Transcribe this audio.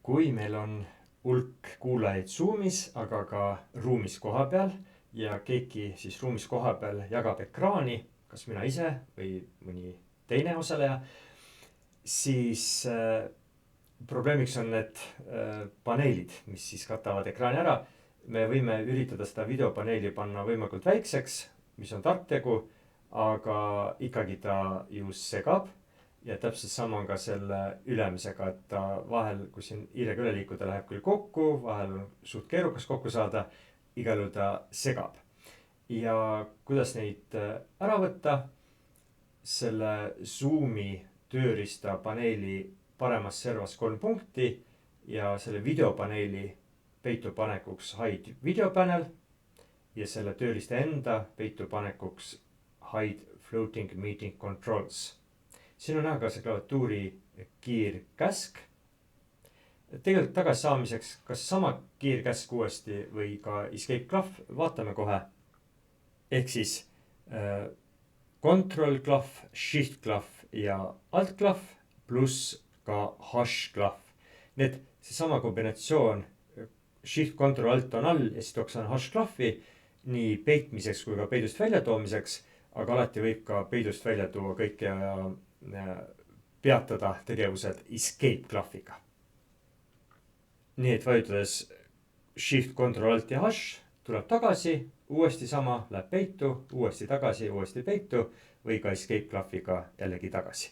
kui meil on hulk kuulajaid Zoomis, aga ka ruumis koha peal ja keegi siis ruumis koha peal jagab ekraani, kas mina ise või mõni teine osaleja, siis probleemiks on need paneelid, mis siis katavad ekraani ära. Me võime üritada seda videopaneeli panna võimalikult väikseks, mis on tark tegu, aga ikkagi ta ju segab. Ja täpselt sama on ka selle ülemisega, et ta vahel, kui siin hiirega üle liikuda, läheb küll kokku, vahel on suht keerukas kokku saada, igal juhul ta segab. Ja kuidas neid ära võtta? Selle Zoomi tööriista paneeli paremas servas 3 punkti ja selle videopaneeli peitupanekuks hide video panel ja selle tööriista enda peitupanekuks hide floating meeting controls. Siin on näha ka see klaviatuuri kiirkäsk. Tegelikult tagasi saamiseks kas sama kiirkäsk uuesti või ka escape klahv, vaatame kohe. Ehk siis control klahv, shift klahv ja alt klahv pluss ka hash klahv. Need seesama kombinatsioon shift control alt on all ja siis tooks on hash klahvi nii peitmiseks kui ka peidust välja toomiseks, aga alati võib ka peidust välja tuua kõike ja peatada tegevused escape klahviga. Nii et vajutades shift control alt ja hash tuleb tagasi, uuesti sama, läheb peitu, uuesti tagasi, uuesti peitu või ka escape klahviga jällegi tagasi.